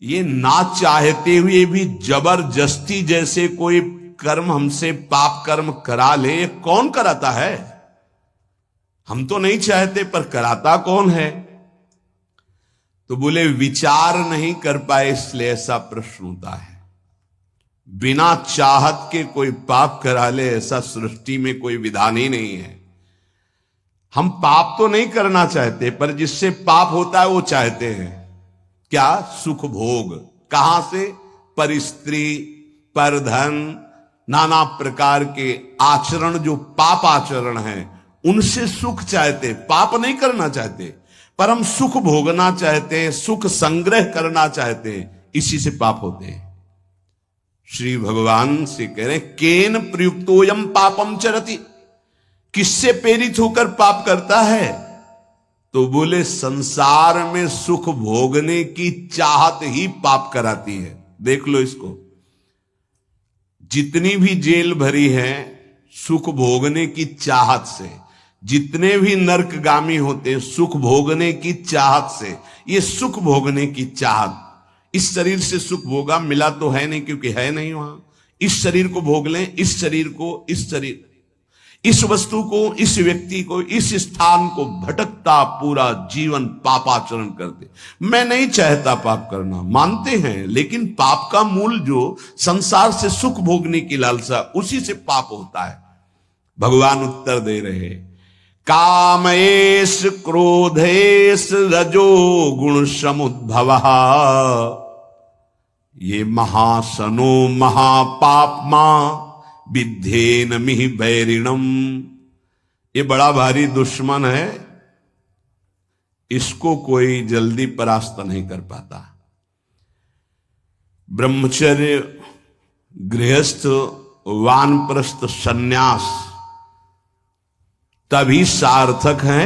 ये ना चाहते हुए भी जबरदस्ती जैसे कोई कर्म हमसे पाप कर्म करा ले, ये कौन कराता है? हम तो नहीं चाहते पर कराता कौन है? तो बोले विचार नहीं कर पाए इसलिए ऐसा प्रश्न होता है। बिना चाहत के कोई पाप करा ले ऐसा सृष्टि में कोई विधान ही नहीं है। हम पाप तो नहीं करना चाहते पर जिससे पाप होता है वो चाहते हैं। क्या? सुख भोग। कहां से? पर स्त्री, पर धन, नाना प्रकार के आचरण जो पाप आचरण हैं उनसे सुख चाहते, पाप नहीं करना चाहते पर हम सुख भोगना चाहते हैं, सुख संग्रह करना चाहते हैं, इसी से पाप होते हैं। श्री भगवान से कह रहे केन प्रयुक्तोयम पापम चरति, किससे प्रेरित होकर पाप करता है? तो बोले संसार में सुख भोगने की चाहत ही पाप कराती है। देख लो इसको, जितनी भी जेल भरी है सुख भोगने की चाहत से, जितने भी नरकगामी होते हैं सुख भोगने की चाहत से। ये सुख भोगने की चाहत, इस शरीर से सुख भोगा मिला तो है नहीं क्योंकि है नहीं वहां। इस शरीर को भोग लें, इस शरीर को, इस शरीर, इस वस्तु को, इस व्यक्ति को, इस स्थान को भटकता पूरा जीवन पापाचरण करते। मैं नहीं चाहता पाप करना, मानते हैं, लेकिन पाप का मूल जो संसार से सुख भोगने की लालसा, उसी से पाप होता है। भगवान उत्तर दे रहे कामेश क्रोधेश रजो गुण समुद्भव, ये महासनो महापापमा विद्धेन मिहि बैरिणम। ये बड़ा भारी दुश्मन है, इसको कोई जल्दी परास्त नहीं कर पाता। ब्रह्मचर्य, गृहस्थ, वानप्रस्थ, सन्यास तभी सार्थक है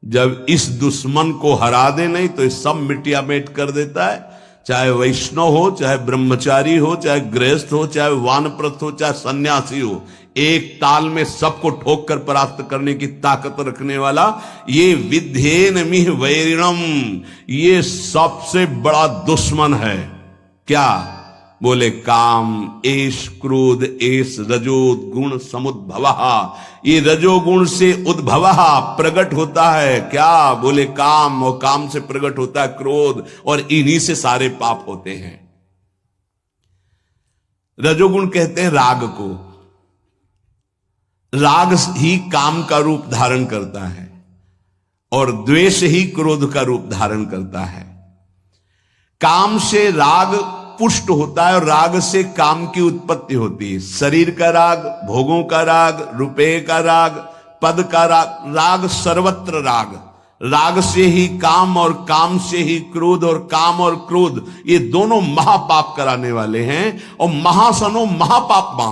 जब इस दुश्मन को हरा दे, नहीं तो इस सब मिटिया मेट कर देता है। चाहे वैष्णव हो, चाहे ब्रह्मचारी हो, चाहे गृहस्थ हो, चाहे वानप्रस्थ हो, चाहे सन्यासी हो, एक ताल में सबको ठोक कर परास्त करने की ताकत रखने वाला ये विद्धेन मिह वैरिणम, ये सबसे बड़ा दुश्मन है। क्या? बोले काम एष क्रोध एष रजो गुण समुद्भव, ये रजोगुण से उद्भव प्रकट होता है। क्या? बोले काम, और काम से प्रकट होता है क्रोध, और इन्हीं से सारे पाप होते हैं। रजोगुण कहते हैं राग को, राग ही काम का रूप धारण करता है और द्वेष ही क्रोध का रूप धारण करता है। काम से राग पुष्ट होता है और राग से काम की उत्पत्ति होती है। शरीर का राग, भोगों का राग, रुपये का राग, पद का राग, राग सर्वत्र राग। राग से ही काम और काम से ही क्रोध, और काम और क्रोध ये दोनों महापाप कराने वाले हैं। और महासनो महापापमा,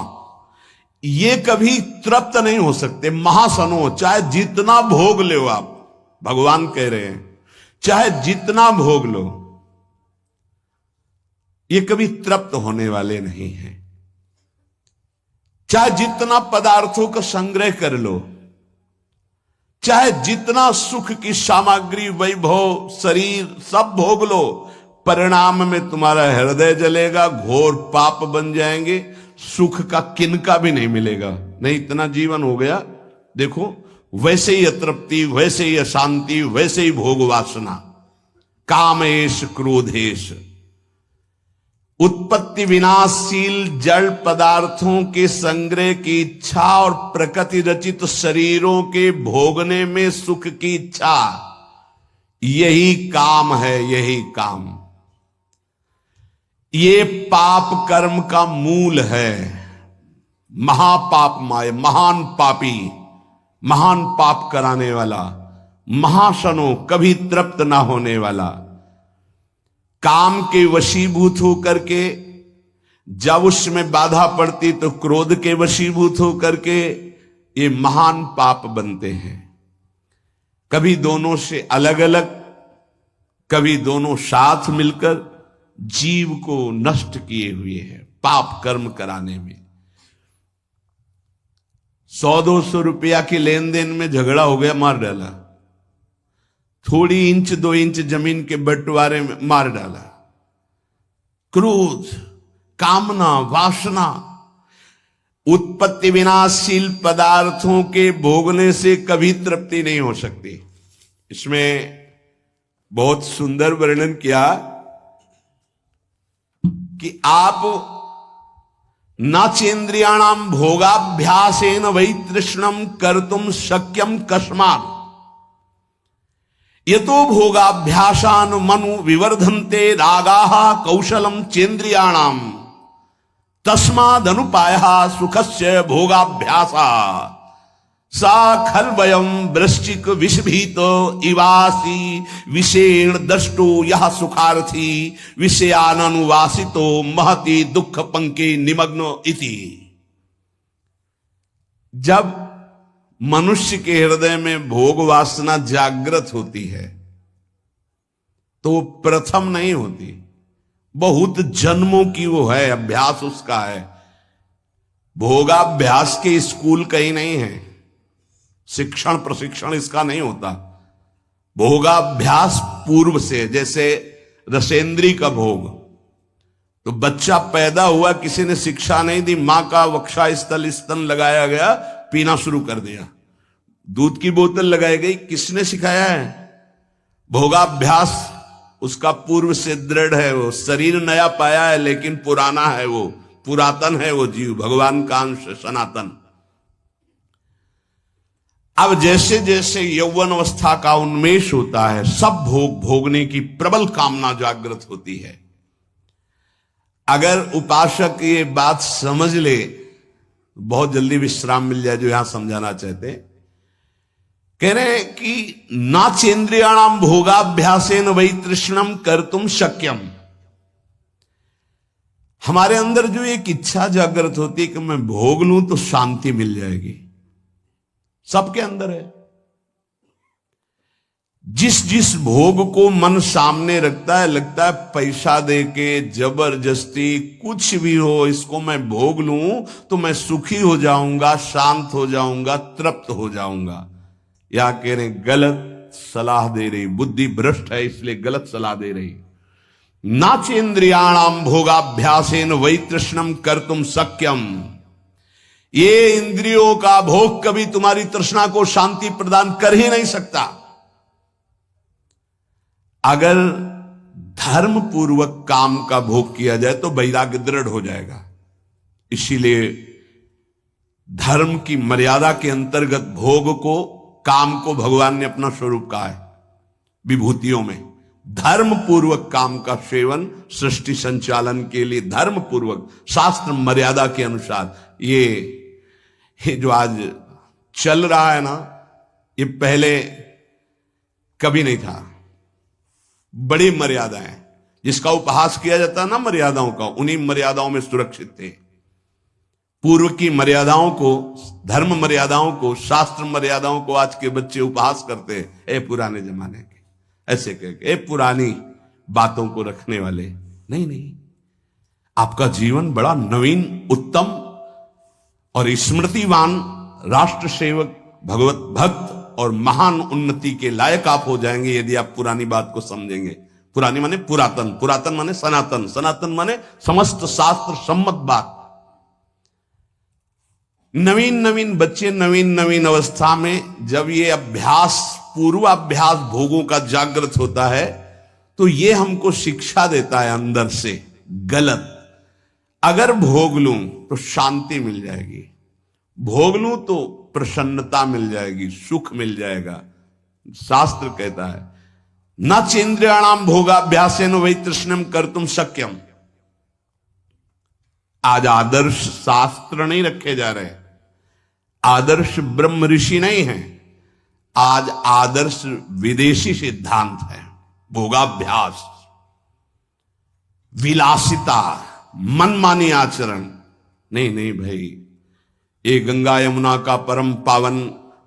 ये कभी तृप्त नहीं हो सकते। महासनो, चाहे जितना भोग लो आप, भगवान कह रहे हैं चाहे जितना भोग लो, ये कभी तृप्त होने वाले नहीं हैं। चाहे जितना पदार्थों का संग्रह कर लो, चाहे जितना सुख की सामग्री, वैभव, शरीर सब भोग लो, परिणाम में तुम्हारा हृदय जलेगा, घोर पाप बन जाएंगे, सुख का किनका भी नहीं मिलेगा। नहीं, इतना जीवन हो गया, देखो वैसे ही अतृप्ति, वैसे ही अशांति, वैसे ही भोग वासना। कामेश क्रोधेश, उत्पत्ति विनाशशील जड़ पदार्थों के संग्रह की इच्छा और प्रकृति रचित शरीरों के भोगने में सुख की इच्छा, यही काम है, यही काम। ये पाप कर्म का मूल है। महापाप माय, महान पापी, महान पाप कराने वाला, महासनो, कभी तृप्त ना होने वाला, काम के वशीभूत होकर के, जब उसमें बाधा पड़ती तो क्रोध के वशीभूत होकर के ये महान पाप बनते हैं। कभी दोनों से अलग अलग, कभी दोनों साथ मिलकर जीव को नष्ट किए हुए हैं पाप कर्म कराने में। 100-200 रुपया के लेन देन में झगड़ा हो गया, मार डाला। थोड़ी इंच 2 इंच जमीन के बंटवारे में मार डाला। क्रोध, कामना, वासना, उत्पत्ति विनाशशील पदार्थों के भोगने से कभी तृप्ति नहीं हो सकती। इसमें बहुत सुंदर वर्णन किया कि आप नाचेन्द्रियाणाम भोगाभ्यासेन वै तृष्णम कर्तुम शक्यम कस्मात् यतो भोगाभ्यासान मनु विवर्धन्ते रागाः कौशलम चेन्द्रियाणाम तस्मादनुपायः सुखस्य भोगाभ्यासा सा खलवयम वृश्चिक विषभीत इवासी विषेण दष्टो यह सुखार्थी विषयानुवासितो महति दुख पंके निमग्न इति। जब मनुष्य के हृदय में भोग वासना जागृत होती है तो प्रथम नहीं होती, बहुत जन्मों की वो है, अभ्यास उसका है। भोगाभ्यास के स्कूल कहीं नहीं है, शिक्षण प्रशिक्षण इसका नहीं होता। भोगाभ्यास पूर्व से, जैसे रसेंद्री का भोग, तो बच्चा पैदा हुआ, किसी ने शिक्षा नहीं दी, मां का वक्षा स्थल स्तन लगाया गया, पीना शुरू कर दिया, दूध की बोतल लगाई गई, किसने सिखाया है? भोगाभ्यास उसका पूर्व से दृढ़ है। वो शरीर नया पाया है लेकिन पुराना है, वो पुरातन है, वो जीव भगवान का अंश सनातन। अब जैसे जैसे यौवन अवस्था का उन्मेष होता है, सब भोग भोगने की प्रबल कामना जागृत होती है। अगर उपासक ये बात समझ ले, बहुत जल्दी विश्राम मिल जाए, जो यहां समझाना चाहते हैं। कह रहे हैं कि नाचेन्द्रियाणाम भोगाभ्यासेन वै तृष्णम कर्तुम शक्यम। हमारे अंदर जो एक इच्छा जागृत होती है कि मैं भोग लूं तो शांति मिल जाएगी, सबके अंदर है। जिस जिस भोग को मन सामने रखता है, लगता है पैसा देके जबरदस्ती कुछ भी हो, इसको मैं भोग लूं तो मैं सुखी हो जाऊंगा, शांत हो जाऊंगा, तृप्त हो जाऊंगा। या कह रहे गलत सलाह दे रही, बुद्धि भ्रष्ट है इसलिए गलत सलाह दे रही। नाचेन्द्रियाणाम भोगाभ्यासेन वै तृष्णम कर्तुम शक्यम। ये इंद्रियों का भोग कभी तुम्हारी तृष्णा को शांति प्रदान कर ही नहीं सकता। अगर धर्म पूर्वक काम का भोग किया जाए तो वैराग्य दृढ़ हो जाएगा। इसीलिए धर्म की मर्यादा के अंतर्गत भोग को, काम को भगवान ने अपना स्वरूप कहा है विभूतियों में। धर्म पूर्वक काम का सेवन सृष्टि संचालन के लिए धर्म पूर्वक, शास्त्र मर्यादा के अनुसार। ये जो आज चल रहा है ना, ये पहले कभी नहीं था। बड़ी मर्यादाएं, जिसका उपहास किया जाता है ना मर्यादाओं का, उन्हीं मर्यादाओं में सुरक्षित थे। पूर्व की मर्यादाओं को, धर्म मर्यादाओं को, शास्त्र मर्यादाओं को आज के बच्चे उपहास करते हैं। ए पुराने जमाने के, ऐसे कहके, ए पुरानी बातों को रखने वाले। नहीं नहीं, आपका जीवन बड़ा नवीन, उत्तम और स्मृतिवान, राष्ट्र सेवक, भगवत भक्त और महान उन्नति के लायक आप हो जाएंगे यदि आप पुरानी बात को समझेंगे। पुरानी माने पुरातन, पुरातन माने सनातन, सनातन माने समस्त शास्त्र सम्मत बात। नवीन नवीन बच्चे नवीन नवीन अवस्था में जब ये अभ्यास, पूर्वाभ्यास भोगों का जागृत होता है तो ये हमको शिक्षा देता है अंदर से गलत। अगर भोग लूं तो शांति मिल जाएगी, भोग लूं तो प्रसन्नता मिल जाएगी, सुख मिल जाएगा। शास्त्र कहता है न चेन्द्रियाणाम भोगाभ्यासेन वै तृष्णम कर्तुम शक्यम। आज आदर्श शास्त्र नहीं रखे जा रहे, आदर्श ब्रह्म ऋषि नहीं है, आज आदर्श विदेशी सिद्धांत है। भोगाभ्यास, विलासिता, मनमानी आचरण। नहीं नहीं भाई, ये गंगा यमुना का परम पावन,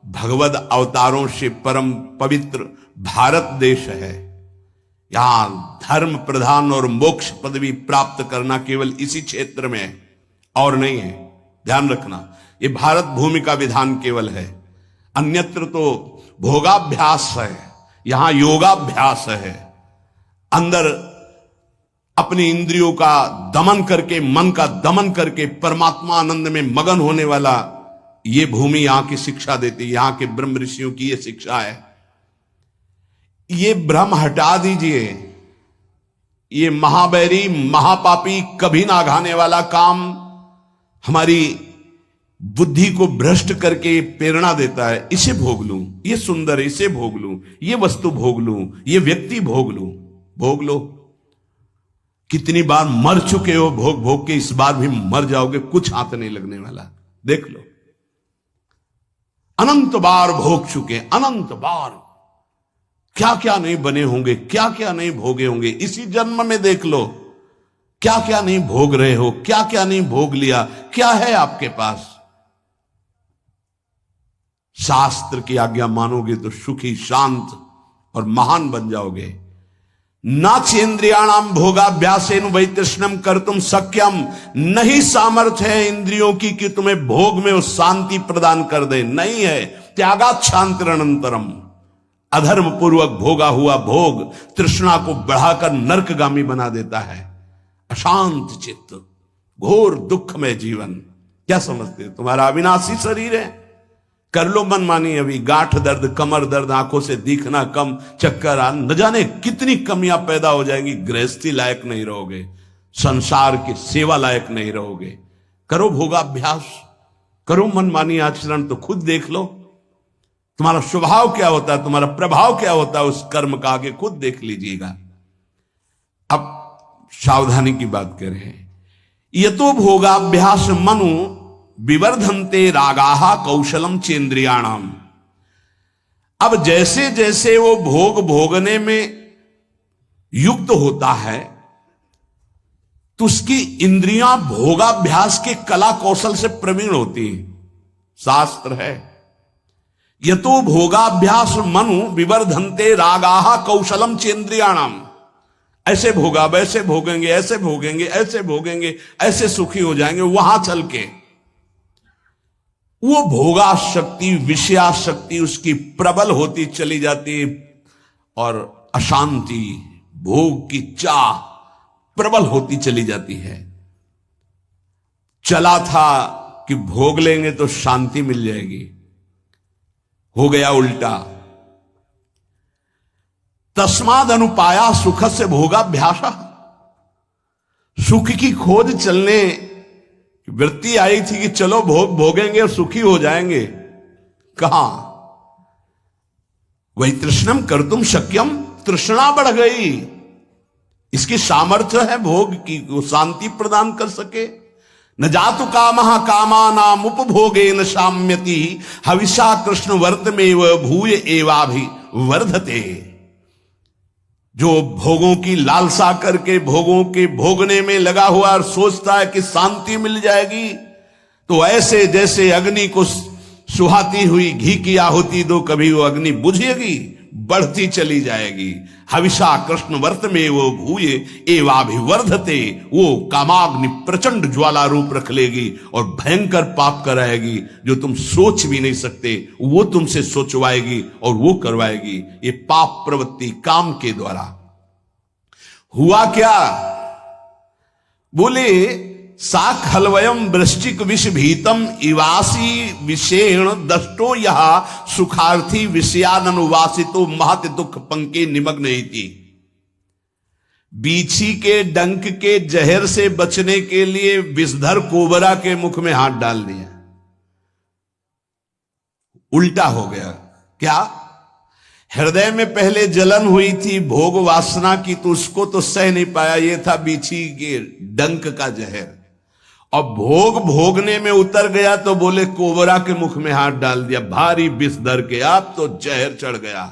भगवद अवतारों से परम पवित्र भारत देश है। यहां धर्म प्रधान और मोक्ष पदवी प्राप्त करना केवल इसी क्षेत्र में है और नहीं है। ध्यान रखना, ये भारत भूमि का विधान केवल है, अन्यत्र तो भोगाभ्यास है, यहां योगाभ्यास है। अंदर अपनी इंद्रियों का दमन करके, मन का दमन करके परमात्मा आनंद में मगन होने वाला, ये भूमि यहां की शिक्षा देती है। यहां के ब्रह्म ऋषियों की ये शिक्षा है। ये भ्रम हटा दीजिए। ये महाबैरी महापापी कभी ना घाने वाला काम हमारी बुद्धि को भ्रष्ट करके प्रेरणा देता है। इसे भोग लूं, ये सुंदर है, इसे भोग लूं, ये वस्तु भोग लूं, ये व्यक्ति भोग लूं। भोग लो। कितनी बार मर चुके हो भोग भोग के, इस बार भी मर जाओगे, कुछ हाथ नहीं लगने वाला। देख लो, अनंत बार भोग चुके, अनंत बार क्या क्या नहीं बने होंगे, क्या क्या नहीं भोगे होंगे। इसी जन्म में देख लो क्या क्या नहीं भोग रहे हो, क्या क्या नहीं भोग लिया, क्या है आपके पास। शास्त्र की आज्ञा मानोगे तो सुखी, शांत और महान बन जाओगे। नाचेन्द्रियाणाम भोगाभ्यासेन वैतृष्णम कर्तुम शक्यम। नहीं सामर्थ्य है इंद्रियों की कि तुम्हें भोग में वो शांति प्रदान कर दे, नहीं है। त्यागात शांतिरनंतरम। अधर्म पूर्वक भोगा हुआ भोग तृष्णा को बढ़ाकर नरकगामी बना देता है। अशांत चित्त, घोर दुख में जीवन। क्या समझते हो तुम्हारा अविनाशी शरीर है? कर लो मनमानी। अभी गांठ दर्द, कमर दर्द, आंखों से दिखना कम, चक्कर आ, न जाने कितनी कमियां पैदा हो जाएंगी। गृहस्थी लायक नहीं रहोगे, संसार की सेवा लायक नहीं रहोगे। करो भोगाभ्यास, करो मनमानी आचरण, तो खुद देख लो तुम्हारा स्वभाव क्या होता है, तुम्हारा प्रभाव क्या होता है उस कर्म का। आगे खुद देख लीजिएगा। अब सावधानी की बात कर रहे हैं। यतो भोगाभ्यास मनु विवर्धन्ते रागाहा कौशलम चेन्द्रियाणाम। अब जैसे जैसे वो भोग भोगने में युक्त होता है तो उसकी इंद्रियां भोगाभ्यास के कला कौशल से प्रवीण होती हैं। शास्त्र है, यतो भोगाभ्यास मनु विवर्धन्ते रागाहा कौशलम चेन्द्रियाणाम। ऐसे भोगा, वैसे भोगेंगे, ऐसे भोगेंगे, ऐसे भोगेंगे, ऐसे सुखी हो जाएंगे। वहां चल के वो भोगा शक्ति, विषया शक्ति उसकी प्रबल होती चली जाती और अशांति, भोग की चाह प्रबल होती चली जाती है। चला था कि भोग लेंगे तो शांति मिल जाएगी, हो गया उल्टा। तस्माद अनुपाया सुख से भोगाभ्यास। सुख की खोज चलने वृत्ति आई थी कि चलो भोग भोगेंगे और सुखी हो जाएंगे। कहां? वही तृष्णम कर्तुम शक्यम। तृष्णा बढ़ गई। इसकी सामर्थ्य है भोग की, वो शांति प्रदान कर सके। न जातु कामः कामानाम उपभोगे न शाम्यति हविषा कृष्ण वर्तमेव भूय एवाभि वर्धते। जो भोगों की लालसा करके भोगों के भोगने में लगा हुआ और सोचता है कि शांति मिल जाएगी, तो ऐसे जैसे अग्नि को सुहाती हुई घी की आहुति दो, कभी वो अग्नि बुझेगी, बढ़ती चली जाएगी। हविषा कृष्ण वर्त में वो भूये एवाभिवर्धते। वो कामाग्नि प्रचंड ज्वाला रूप रख लेगी और भयंकर पाप कराएगी जो तुम सोच भी नहीं सकते। वो तुमसे सोचवाएगी और वो करवाएगी। ये पाप प्रवृत्ति काम के द्वारा। हुआ क्या? बोले सा खलवयम वृश्चिक विष भीतम इवासी विषेण दष्टो यह सुखार्थी विषयानुवासितो महत दुख पंके निमग्न थी। बीछी के डंक के जहर से बचने के लिए विषधर कोबरा के मुख में हाथ डाल दिया। उल्टा हो गया। क्या? हृदय में पहले जलन हुई थी भोग वासना की, तो उसको तो सह नहीं पाया। ये था बीछी के डंक का जहर। और भोग भोगने में उतर गया तो बोले कोबरा के मुख में हाथ डाल दिया, भारी विष धर के। आप तो जहर चढ़ गया।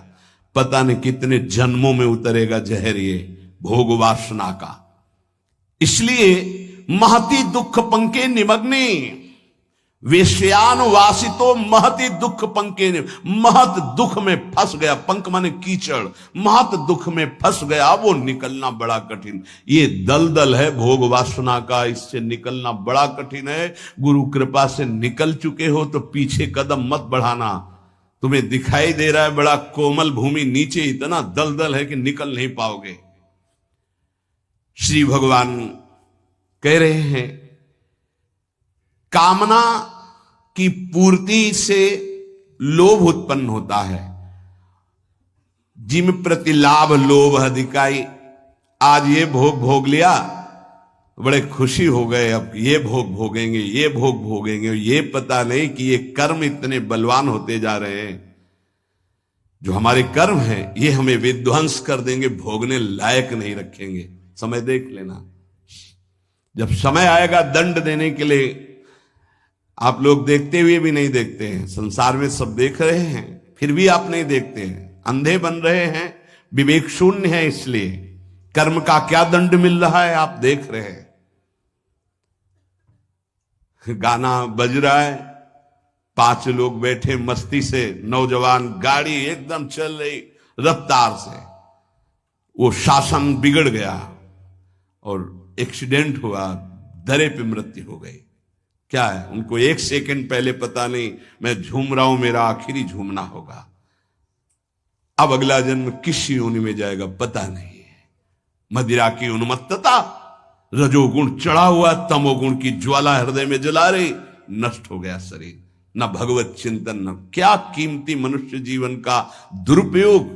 पता नहीं कितने जन्मों में उतरेगा जहर ये भोग वासना का। इसलिए महती दुख पंके निमग्ने विषयानुवासितो महति दुख पंके। महत दुख में फंस गया। पंक माने कीचड़। महत दुख में फंस गया। वो निकलना बड़ा कठिन। ये दलदल है भोग वासना का, इससे निकलना बड़ा कठिन है। गुरु कृपा से निकल चुके हो तो पीछे कदम मत बढ़ाना। तुम्हें दिखाई दे रहा है बड़ा कोमल भूमि, नीचे इतना दलदल है कि निकल नहीं पाओगे। श्री भगवान कह रहे हैं कामना की पूर्ति से लोभ उत्पन्न होता है। जिम प्रति लाभ लोभ अधिकाई। आज ये भोग भोग लिया, बड़े खुशी हो गए, अब ये भोग भोगेंगे, ये भोग भोगेंगे। ये पता नहीं कि ये कर्म इतने बलवान होते जा रहे हैं, जो हमारे कर्म हैं ये हमें विध्वंस कर देंगे, भोगने लायक नहीं रखेंगे। समय देख लेना, जब समय आएगा दंड देने के लिए। आप लोग देखते हुए भी नहीं देखते हैं, संसार में सब देख रहे हैं, फिर भी आप नहीं देखते हैं, अंधे बन रहे हैं, विवेक शून्य है। इसलिए कर्म का क्या दंड मिल रहा है आप देख रहे हैं। गाना बज रहा है, 5 लोग बैठे मस्ती से, नौजवान, गाड़ी एकदम चल रही रफ्तार से, वो शासन बिगड़ गया और एक्सीडेंट हुआ, दरे पे मृत्यु हो गई। क्या है, उनको 1 सेकंड पहले पता नहीं मैं झूम रहा हूं, मेरा आखिरी झूमना होगा, अब अगला जन्म किस योनि में जाएगा पता नहीं है। मदिरा की उन्मत्तता, रजोगुण चढ़ा हुआ, तमोगुण की ज्वाला हृदय में जला रही, नष्ट हो गया शरीर। न भगवत चिंतन, न क्या कीमती मनुष्य जीवन का दुरुपयोग।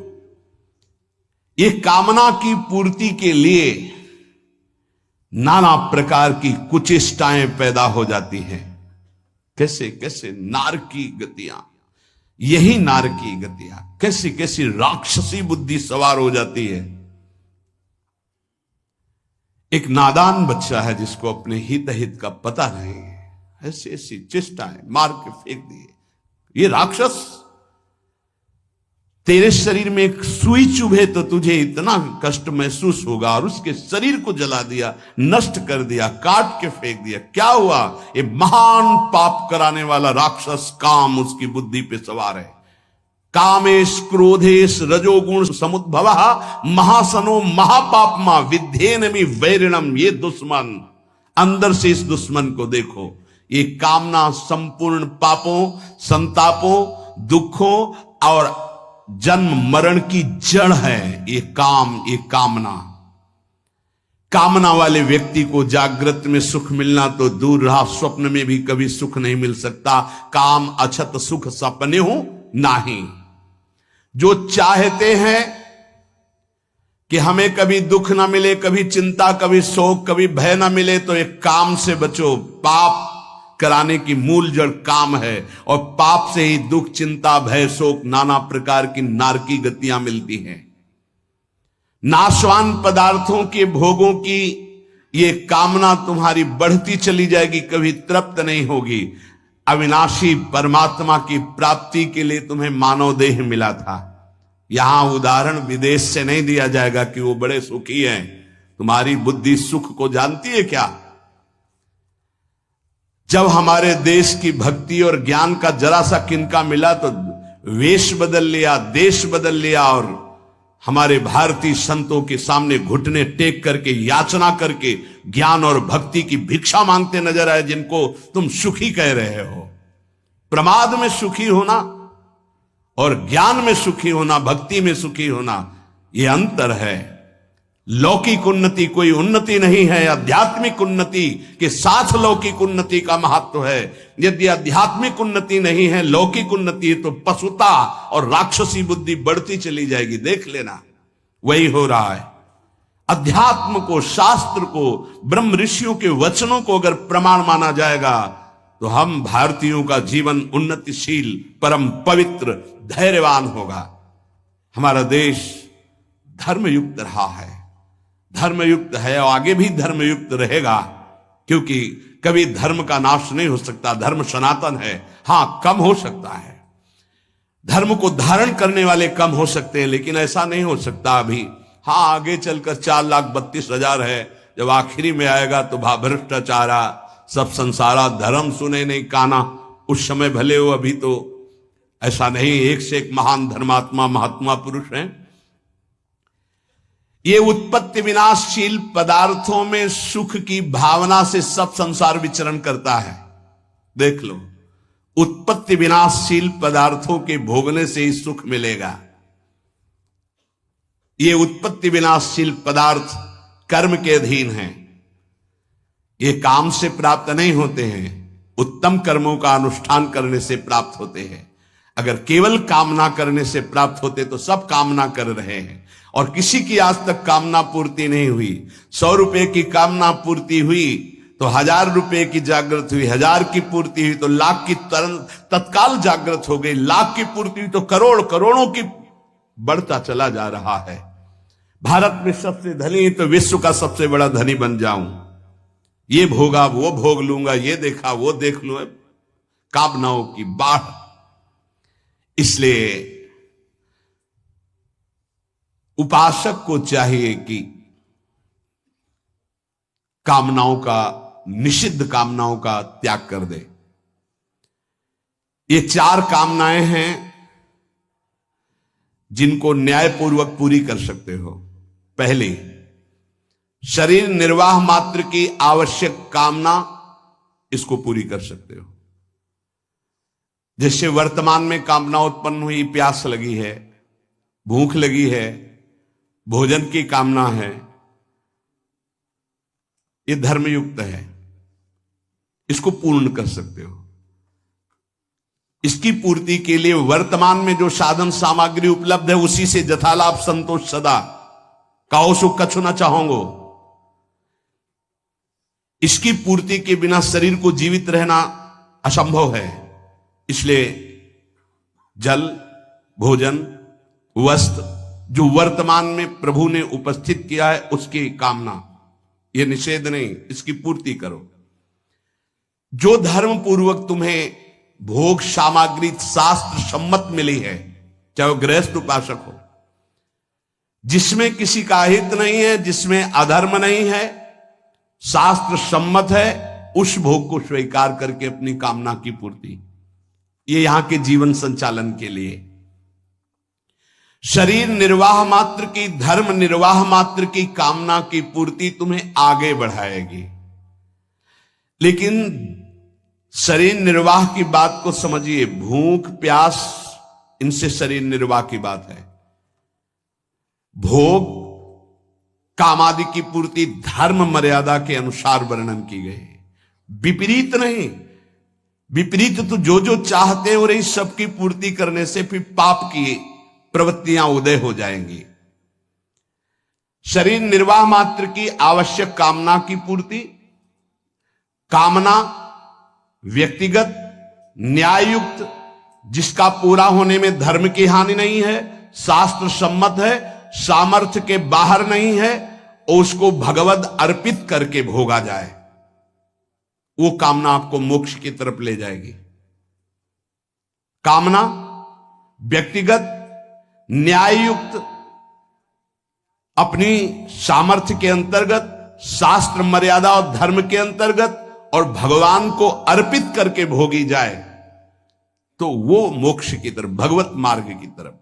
ये कामना की पूर्ति के लिए नाना प्रकार की कुचेष्टाएं पैदा हो जाती हैं। कैसे कैसे नार की गतियां, यही नार की गतियां, कैसी कैसी राक्षसी बुद्धि सवार हो जाती है। एक नादान बच्चा है जिसको अपने हित हित का पता नहीं है, ऐसी ऐसी चेष्टाएं मार के फेंक दिए। ये राक्षस, तेरे शरीर में एक सुई चुभे तो तुझे इतना कष्ट महसूस होगा, और उसके शरीर को जला दिया, नष्ट कर दिया, काट के फेंक दिया। क्या हुआ? ये महान पाप कराने वाला राक्षस काम उसकी बुद्धि पे सवार है। कामेश क्रोधेश रजोगुण समुद्भव महासनो महापापमा विध्येनमि वैरिणम। ये दुश्मन, अंदर से इस दुश्मन को देखो। ये कामना संपूर्ण पापों, संतापों, दुखों और जन्म मरण की जड़ है। ये काम, ये कामना। कामना वाले व्यक्ति को जागृत में सुख मिलना तो दूर रहा, स्वप्न में भी कभी सुख नहीं मिल सकता। काम अछत सुख सपने हो नहीं। जो चाहते हैं कि हमें कभी दुख ना मिले, कभी चिंता, कभी शोक, कभी भय ना मिले, तो एक काम से बचो। पाप कराने की मूल जड़ काम है, और पाप से ही दुख, चिंता, भय, शोक, नाना प्रकार की नारकी गतियां मिलती हैं। नाशवान पदार्थों के भोगों की ये कामना तुम्हारी बढ़ती चली जाएगी, कभी तृप्त नहीं होगी। अविनाशी परमात्मा की प्राप्ति के लिए तुम्हें मानव देह मिला था। यहां उदाहरण विदेश से नहीं दिया जाएगा कि वो बड़े सुखी हैं। तुम्हारी बुद्धि सुख को जानती है क्या? जब हमारे देश की भक्ति और ज्ञान का जरा सा किनका मिला तो वेश बदल लिया, देश बदल लिया, और हमारे भारतीय संतों के सामने घुटने टेक करके, याचना करके ज्ञान और भक्ति की भिक्षा मांगते नजर आए, जिनको तुम सुखी कह रहे हो। प्रमाद में सुखी होना और ज्ञान में सुखी होना, भक्ति में सुखी होना, यह अंतर है। लौकिक उन्नति कोई उन्नति नहीं है। आध्यात्मिक उन्नति के साथ लौकिक उन्नति का महत्व है। यदि आध्यात्मिक उन्नति नहीं है, लौकिक उन्नति है, तो पशुता और राक्षसी बुद्धि बढ़ती चली जाएगी। देख लेना, वही हो रहा है। अध्यात्म को, शास्त्र को, ब्रह्म ऋषियों के वचनों को अगर प्रमाण माना जाएगा तो हम भारतीयों का जीवन उन्नतिशील, परम पवित्र, धैर्यवान होगा। हमारा देश धर्मयुक्त रहा है, धर्मयुक्त है और आगे भी धर्मयुक्त रहेगा, क्योंकि कभी धर्म का नाश नहीं हो सकता। धर्म सनातन है। हां, कम हो सकता है, धर्म को धारण करने वाले कम हो सकते हैं, लेकिन ऐसा नहीं हो सकता अभी। हां, आगे चलकर 4,32,000 है, जब आखिरी में आएगा तो भ्रष्टाचारा सब संसारा, धर्म सुने नहीं काना, उस समय भले हो, अभी तो ऐसा नहीं। एक से एक महान धर्मात्मा, महात्मा पुरुष हैं। ये उत्पत्ति विनाशशील पदार्थों में सुख की भावना से सब संसार विचरण करता है। देख लो, उत्पत्ति विनाशशील पदार्थों के भोगने से ही सुख मिलेगा। ये उत्पत्ति विनाशशील पदार्थ कर्म के अधीन हैं। ये काम से प्राप्त नहीं होते हैं, उत्तम कर्मों का अनुष्ठान करने से प्राप्त होते हैं। अगर केवल कामना करने से प्राप्त होते तो सब कामना कर रहे हैं और किसी की आज तक कामना पूर्ति नहीं हुई। 100 रुपए की कामना पूर्ति हुई तो 1000 रुपए की जागृत हुई, 1000 की पूर्ति हुई तो लाख की तत्काल जागृत हो गई, लाख की पूर्ति हुई तो करोड़, करोड़ों की बढ़ता चला जा रहा है। भारत में सबसे धनी तो विश्व का सबसे बड़ा धनी बन जाऊं, ये भोगा वो भोग लूंगा, ये देखा वो देख लूं, कामनाओं की बाढ़। इसलिए उपासक को चाहिए कि कामनाओं का, निषिद्ध कामनाओं का त्याग कर दे। ये 4 कामनाएं हैं जिनको न्यायपूर्वक पूरी कर सकते हो। पहली, शरीर निर्वाह मात्र की आवश्यक कामना, इसको पूरी कर सकते हो। जैसे वर्तमान में कामना उत्पन्न हुई, प्यास लगी है, भूख लगी है, भोजन की कामना है, ये धर्मयुक्त है, इसको पूर्ण कर सकते हो। इसकी पूर्ति के लिए वर्तमान में जो साधन सामग्री उपलब्ध है उसी से जथालाभ संतोष सदा, काओ सुख कछु न चाहोगो। इसकी पूर्ति के बिना शरीर को जीवित रहना असंभव है। इसलिए जल, भोजन, वस्त्र जो वर्तमान में प्रभु ने उपस्थित किया है उसकी कामना, यह निषेध नहीं, इसकी पूर्ति करो। जो धर्म पूर्वक तुम्हें भोग सामग्री शास्त्र सम्मत मिली है, चाहे वो गृहस्थ उपासक हो, जिसमें किसी का हित नहीं है, जिसमें अधर्म नहीं है, शास्त्र सम्मत है, उस भोग को स्वीकार करके अपनी कामना की पूर्ति, ये यहां के जीवन संचालन के लिए। शरीर निर्वाह मात्र की, धर्म निर्वाह मात्र की कामना की पूर्ति तुम्हें आगे बढ़ाएगी। लेकिन शरीर निर्वाह की बात को समझिए, भूख प्यास इनसे शरीर निर्वाह की बात है। भोग काम आदि की पूर्ति धर्म मर्यादा के अनुसार वर्णन की गई, विपरीत नहीं। विपरीत तो जो जो चाहते हैं और इस सब की पूर्ति करने से फिर पाप की प्रवृत्तियां उदय हो जाएंगी। शरीर निर्वाह मात्र की आवश्यक कामना की पूर्ति, कामना व्यक्तिगत न्याययुक्त, जिसका पूरा होने में धर्म की हानि नहीं है, शास्त्र सम्मत है, सामर्थ्य के बाहर नहीं है, और उसको भगवद अर्पित करके भोगा जाए, वो कामना आपको मोक्ष की तरफ ले जाएगी। कामना व्यक्तिगत न्याययुक्त, अपनी सामर्थ्य के अंतर्गत, शास्त्र मर्यादा और धर्म के अंतर्गत, और भगवान को अर्पित करके भोगी जाए, तो वो मोक्ष की तरफ, भगवत मार्ग की तरफ।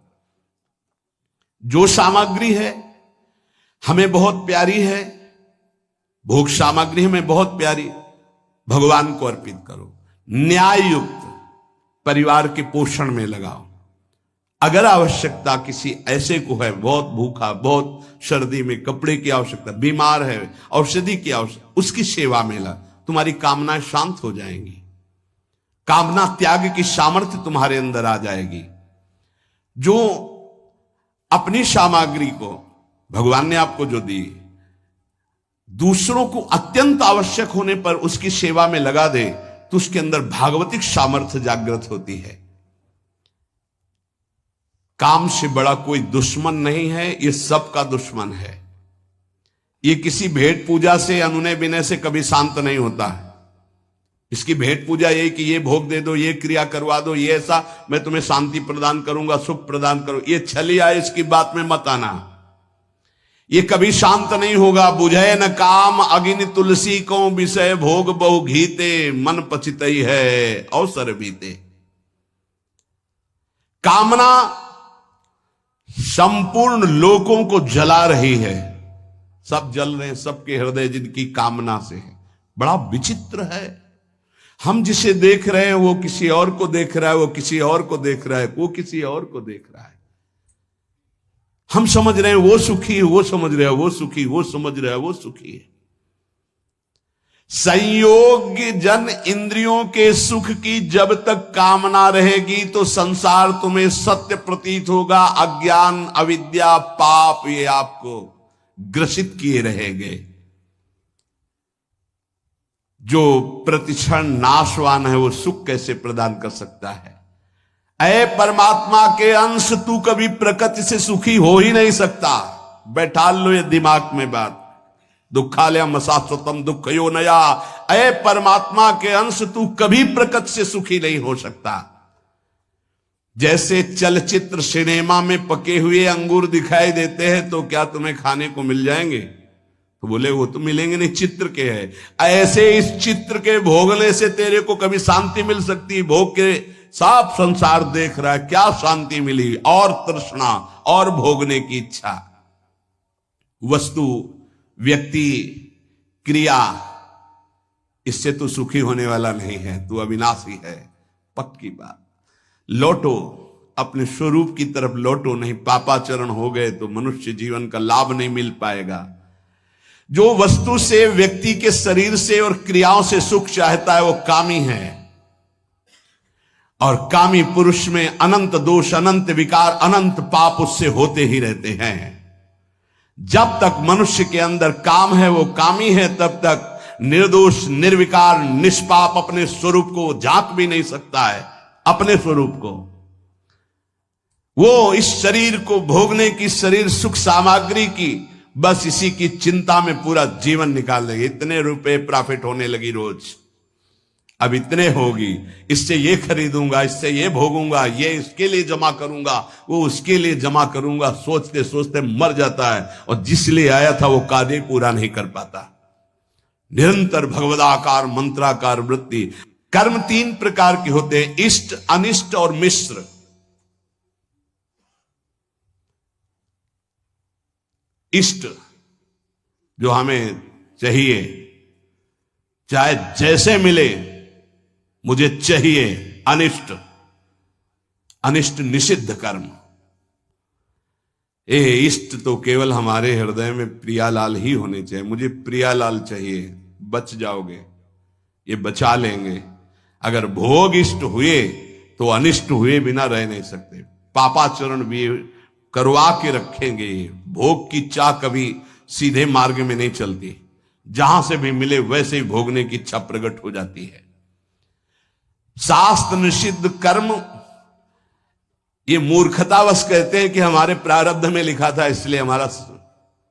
जो सामग्री है हमें बहुत प्यारी है, भोग सामग्री हमें बहुत प्यारी, भगवान को अर्पित करो। न्याययुक्त परिवार के पोषण में लगाओ। अगर आवश्यकता किसी ऐसे को है, बहुत भूखा, बहुत सर्दी में कपड़े की आवश्यकता, बीमार है, औषधि की आवश्यकता, उसकी सेवा में ला, तुम्हारी कामनाएं शांत हो जाएंगी, कामना त्याग की सामर्थ्य तुम्हारे अंदर आ जाएगी। जो अपनी सामग्री को भगवान ने आपको जो दी, दूसरों को अत्यंत आवश्यक होने पर उसकी सेवा में लगा दे, तो उसके अंदर भागवतिक सामर्थ्य जागृत होती है। काम से बड़ा कोई दुश्मन नहीं है, ये सबका दुश्मन है। ये किसी भेंट पूजा से, अनुनय विनय से कभी शांत नहीं होता है। इसकी भेंट पूजा यही कि ये भोग दे दो, ये क्रिया करवा दो, ये ऐसा, मैं तुम्हें शांति प्रदान करूंगा, सुख प्रदान करूं, ये छलिया, इसकी बात में मत आना। ये कभी शांत नहीं होगा। बुझे न काम अग्नि तुलसी को, विषय भोग बहु घीते, मन पचितई है अवसर बीते। कामना संपूर्ण लोकों को जला रही है, सब जल रहे हैं, सबके हृदय जिनकी कामना से है। बड़ा विचित्र है, हम जिसे देख रहे हैं वो किसी और को देख रहा है, वो किसी और को देख रहा है, वो किसी और को देख रहा है। हम समझ रहे हैं वो सुखी है, वो समझ रहे हैं वो सुखी, वो समझ रहे हैं वो सुखी है। संयोग जन इंद्रियों के सुख की जब तक कामना रहेगी तो संसार तुम्हें सत्य प्रतीत होगा। अज्ञान, अविद्या, पाप ये आपको ग्रसित किए रहेंगे। जो प्रतिक्षण नाशवान है वो सुख कैसे प्रदान कर सकता है? ऐ परमात्मा के अंश, तू कभी प्रकृति से सुखी हो ही नहीं सकता। बैठा लो ये दिमाग में बात। दुखालयम शाश्वतम दुखयो नया। ऐ परमात्मा के अंश, तू कभी प्रकृति से सुखी नहीं हो सकता। जैसे चलचित्र सिनेमा में पके हुए अंगूर दिखाई देते हैं तो क्या तुम्हें खाने को मिल जाएंगे? तो बोले वो तो मिलेंगे नहीं, चित्र के है। ऐसे इस चित्र के भोगने से तेरे को कभी शांति मिल सकती है? भोग के साफ संसार देख रहा है, क्या शांति मिली? और तृष्णा और भोगने की इच्छा। वस्तु, व्यक्ति, क्रिया, इससे तू सुखी होने वाला नहीं है, तू अविनाशी है, पक्की बात। लौटो, अपने स्वरूप की तरफ लौटो, नहीं पापाचरण हो गए तो मनुष्य जीवन का लाभ नहीं मिल पाएगा। जो वस्तु से, व्यक्ति के शरीर से और क्रियाओं से सुख चाहता है वो कामी है। और कामी पुरुष में अनंत दोष, अनंत विकार, अनंत पाप उससे होते ही रहते हैं। जब तक मनुष्य के अंदर काम है वो कामी है, तब तक निर्दोष, निर्विकार, निष्पाप अपने स्वरूप को झांक भी नहीं सकता है। अपने स्वरूप को वो इस शरीर को भोगने की, शरीर सुख सामग्री की, बस इसी की चिंता में पूरा जीवन निकाल देंगे। इतने रुपए प्रॉफिट होने लगी रोज, अब इतने होगी, इससे ये खरीदूंगा, इससे ये भोगूंगा, ये इसके लिए जमा करूंगा, वो उसके लिए जमा करूंगा। सोचते सोचते मर जाता है और जिस लिए आया था वो कार्य पूरा नहीं कर पाता। निरंतर भगवदाकार, मंत्राकार वृत्ति। कर्म तीन प्रकार के होते हैं, इष्ट, अनिष्ट और मिश्र। इष्ट जो हमें चाहिए, चाहे जैसे मिले मुझे चाहिए। अनिष्ट, अनिष्ट निषिद्ध कर्म। इष्ट तो केवल हमारे हृदय में प्रियालाल ही होने चाहिए। मुझे प्रियालाल चाहिए, बच जाओगे, ये बचा लेंगे। अगर भोग इष्ट हुए तो अनिष्ट हुए बिना रह नहीं सकते। पापाचरण भी करवा के रखेंगे। भोग की चाह कभी सीधे मार्ग में नहीं चलती, जहां से भी मिले वैसे ही भोगने की इच्छा प्रकट हो जाती है। शास्त्र निषिद्ध कर्म, ये मूर्खतावश कहते हैं कि हमारे प्रारब्ध में लिखा था इसलिए हमारा।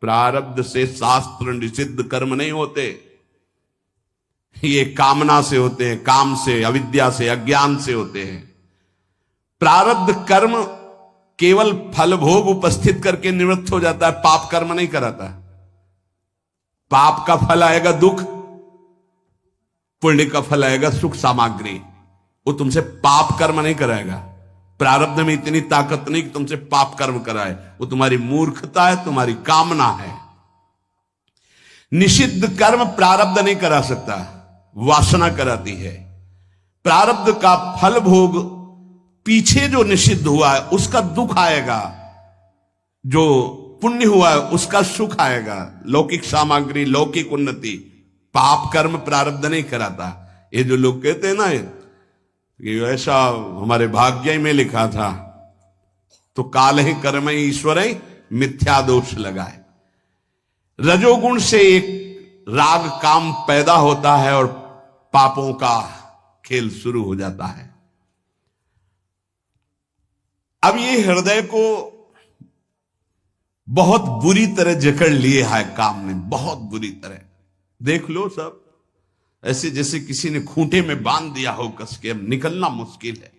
प्रारब्ध से शास्त्र निषिद्ध कर्म नहीं होते, ये कामना से होते हैं, काम से, अविद्या से, अज्ञान से होते हैं। प्रारब्ध कर्म केवल फल भोग उपस्थित करके निवृत्त हो जाता है, पाप कर्म नहीं कराता। पाप का फल आएगा दुख, पुण्य का फल आएगा सुख सामग्री। वो तुमसे पाप कर्म नहीं कराएगा। प्रारब्ध में इतनी ताकत नहीं कि तुमसे पाप कर्म कराए, वो तुम्हारी मूर्खता है, तुम्हारी कामना है। निषिद्ध कर्म प्रारब्ध नहीं करा सकता, वासना कराती है। प्रारब्ध का फल भोग पीछे जो निषिद्ध हुआ है उसका दुख आएगा, जो पुण्य हुआ है उसका सुख आएगा, लौकिक सामग्री, लौकिक उन्नति। पाप कर्म प्रारब्ध नहीं कराता। ये जो लोग कहते हैं ना कि ऐसा हमारे भाग्य में लिखा था, तो काल ही कर्म ही ईश्वर ही मिथ्या दोष लगाए। रजोगुण से एक राग काम पैदा होता है और पापों का खेल शुरू हो जाता है। अब ये हृदय को बहुत बुरी तरह जकड़ लिए है काम ने, बहुत बुरी तरह। देख लो सब ऐसे जैसे किसी ने खूंटे में बांध दिया हो कस के, अब निकलना मुश्किल है।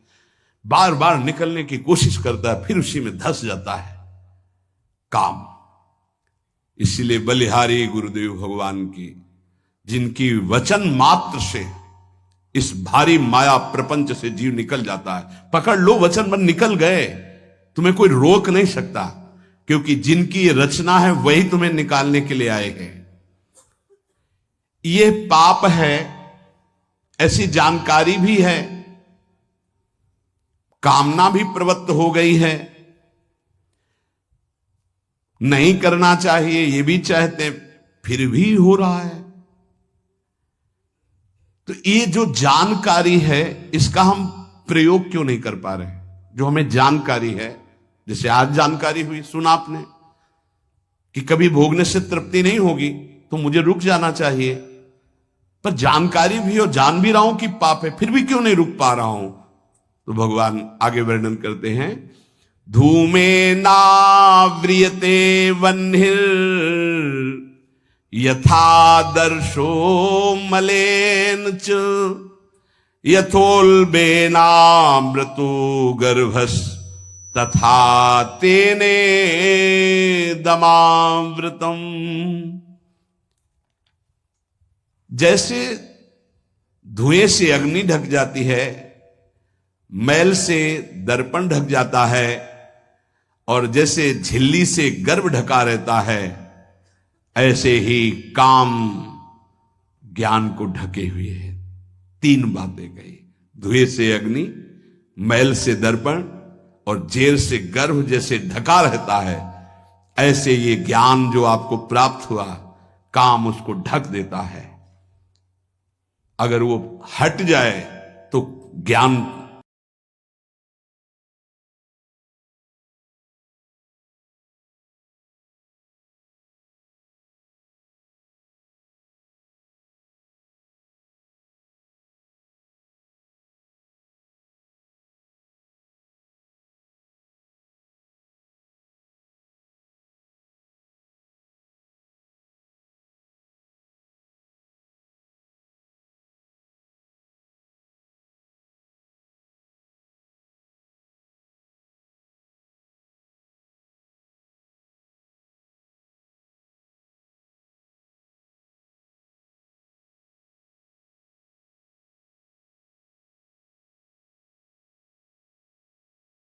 बार बार निकलने की कोशिश करता है, फिर उसी में धंस जाता है काम। इसीलिए बलिहारी गुरुदेव भगवान की, जिनकी वचन मात्र से इस भारी माया प्रपंच से जीव निकल जाता है। पकड़ लो वचन पर, निकल गए, तुम्हें कोई रोक नहीं सकता, क्योंकि जिनकी ये रचना है वही तुम्हें निकालने के लिए आए हैं। ये पाप है, ऐसी जानकारी भी है, कामना भी प्रवृत्त हो गई है। नहीं करना चाहिए ये भी चाहते हैं, फिर भी हो रहा है। तो ये जो जानकारी है इसका हम प्रयोग क्यों नहीं कर पा रहे? जो हमें जानकारी है, जैसे आज जानकारी हुई, सुना आपने कि कभी भोगने से तृप्ति नहीं होगी तो मुझे रुक जाना चाहिए, पर जानकारी भी और जान भी रहा हूं कि पाप है, फिर भी क्यों नहीं रुक पा रहा हूं? तो भगवान आगे वर्णन करते हैं, धूमे नाव्रियते वह्निर यथादर्शो मलेन च यथोल्बेनामृतो गर्भस तथा तेने दमावृतम। जैसे धुएं से अग्नि ढक जाती है, मैल से दर्पण ढक जाता है, और जैसे झिल्ली से गर्भ ढका रहता है, ऐसे ही काम ज्ञान को ढके हुए है। तीन बातें कही, धुएं से अग्नि, मैल से दर्पण और जेर से गर्भ जैसे ढका रहता है, ऐसे ये ज्ञान जो आपको प्राप्त हुआ, काम उसको ढक देता है। अगर वो हट जाए तो ज्ञान